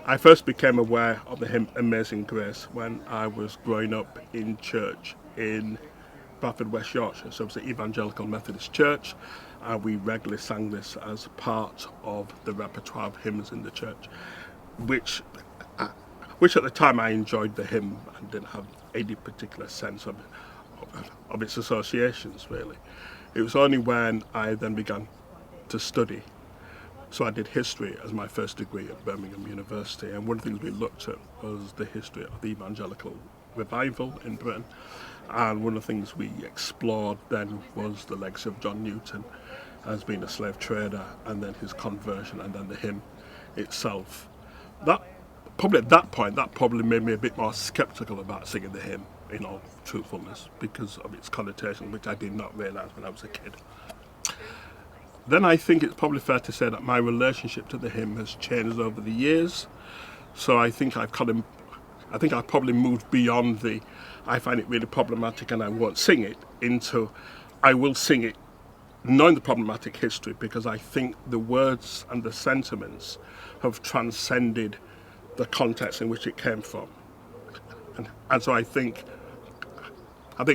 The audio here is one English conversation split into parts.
I first became aware of the hymn Amazing Grace when I was growing up in church in Bradford, West Yorkshire. So it was the Evangelical Methodist Church, and we regularly sang this as part of the repertoire of hymns in the church, which which at the time I enjoyed the hymn and didn't have any particular sense of its associations, really. It was only when I then began to study. So I did history as my first degree at Birmingham University, and one of the things we looked at was the history of the evangelical revival in Britain. And one of the things we explored then was the legacy of John Newton as being a slave trader, and then his conversion, and then the hymn itself. That probably at that point, that probably made me a bit more sceptical about singing the hymn, in all truthfulness, because of its connotation, which I did not realise when I was a kid. Then I think it's probably fair to say that my relationship to the hymn has changed over the years. So I think I've probably moved beyond the I find it really problematic and I won't sing it into I will sing it knowing the problematic history, because I think the words and the sentiments have transcended the context in which it came from. And so I think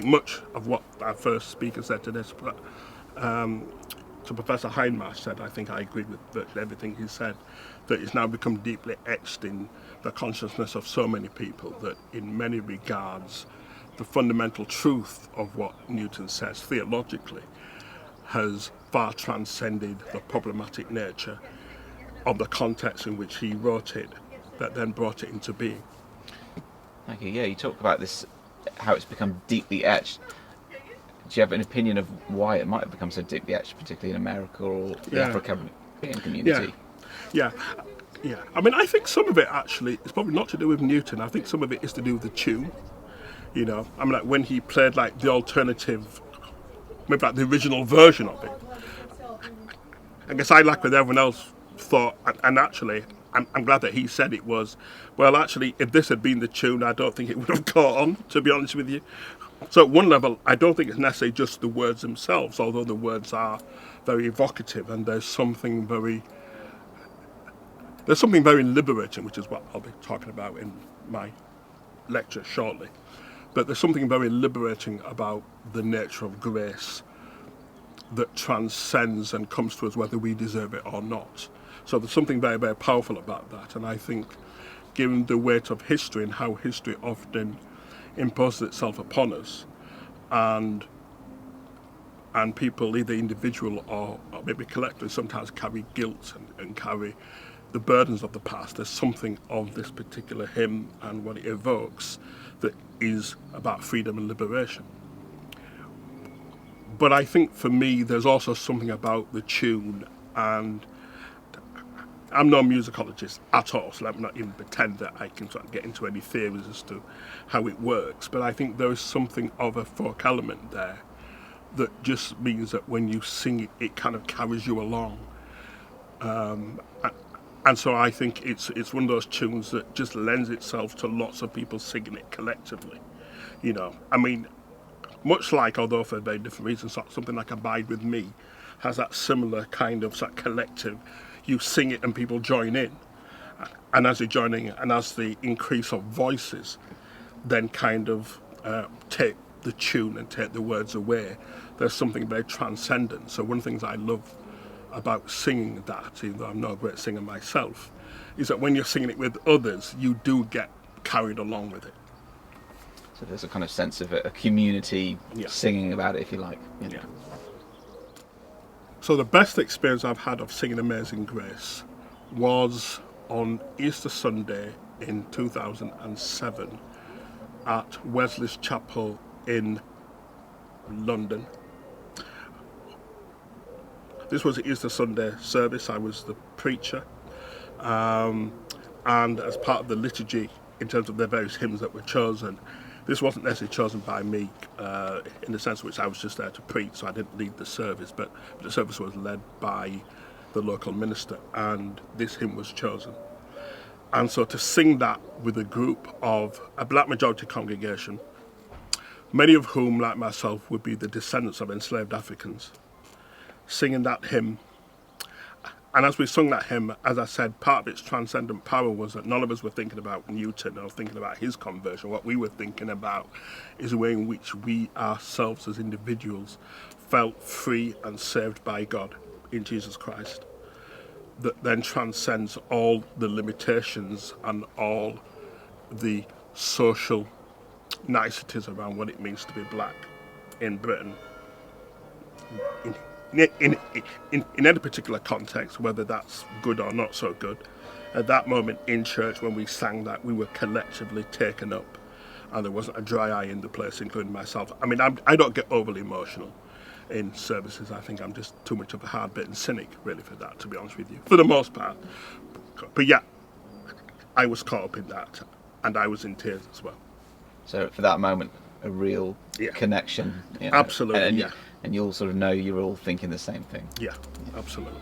much of what our first speaker said to this, to Professor Hindmarsh said, I think I agree with virtually everything he said, that it's now become deeply etched in the consciousness of so many people that in many regards the fundamental truth of what Newton says theologically has far transcended the problematic nature of the context in which he wrote it that then brought it into being. Thank you. Yeah, you talk about this, how it's become deeply etched. Do you have an opinion of why it might have become so deeply etched, particularly in America or the African community? Yeah. I mean, I think some of it actually is probably not to do with Newton. I think some of it is to do with the tune. You know, I mean, like when he played like the alternative, maybe like the original version of it. I guess I, like what everyone else thought, and actually, I'm glad that he said it was, well, actually, if this had been the tune, I don't think it would have caught on, to be honest with you. So at one level, I don't think it's necessarily just the words themselves, although the words are very evocative, and there's something very liberating, which is what I'll be talking about in my lecture shortly. But there's something very liberating about the nature of grace that transcends and comes to us whether we deserve it or not. So there's something very, very powerful about that, and I think given the weight of history and how history often imposes itself upon us, and people, either individual or maybe collectively, sometimes carry guilt and carry the burdens of the past. There's something of this particular hymn and what it evokes that is about freedom and liberation. But I think for me, there's also something about the tune, and I'm no musicologist at all, so let me not even pretend that I can sort of get into any theories as to how it works. But I think there is something of a folk element there that just means that when you sing it, it kind of carries you along. And so I think it's one of those tunes that just lends itself to lots of people singing it collectively. You know, I mean, much like, although for very different reasons, something like Abide With Me has that similar kind of sort of collective. You sing it and people join in, and as they're joining in, and as the increase of voices then kind of take the tune and take the words away, there's something very transcendent. So one of the things I love about singing that, even though I'm not a great singer myself, is that when you're singing it with others, you do get carried along with it. So there's a kind of sense of a community singing about it, if you like. You know. Yeah. So the best experience I've had of singing Amazing Grace was on Easter Sunday in 2007 at Wesley's Chapel in London. This was the Easter Sunday service. I was the preacher, and as part of the liturgy, in terms of the various hymns that were chosen, this wasn't necessarily chosen by me in the sense in which I was just there to preach, so I didn't lead the service, but the service was led by the local minister, and this hymn was chosen. And so to sing that with a group of a black majority congregation, many of whom, like myself, would be the descendants of enslaved Africans, singing that hymn, And as we sung that hymn, as I said, part of its transcendent power was that none of us were thinking about Newton or thinking about his conversion. What we were thinking about is the way in which we ourselves as individuals felt free and saved by God in Jesus Christ. That then transcends all the limitations and all the social niceties around what it means to be black in Britain. In any particular context, whether that's good or not so good, at that moment in church when we sang that, we were collectively taken up, and there wasn't a dry eye in the place, including myself. I mean, I don't get overly emotional in services. I think I'm just too much of a hard-bitten cynic, really, for that, to be honest with you, for the most part. But yeah, I was caught up in that, and I was in tears as well. So for that moment, a real connection. Absolutely, and you all sort of know you're all thinking the same thing. Yeah, absolutely.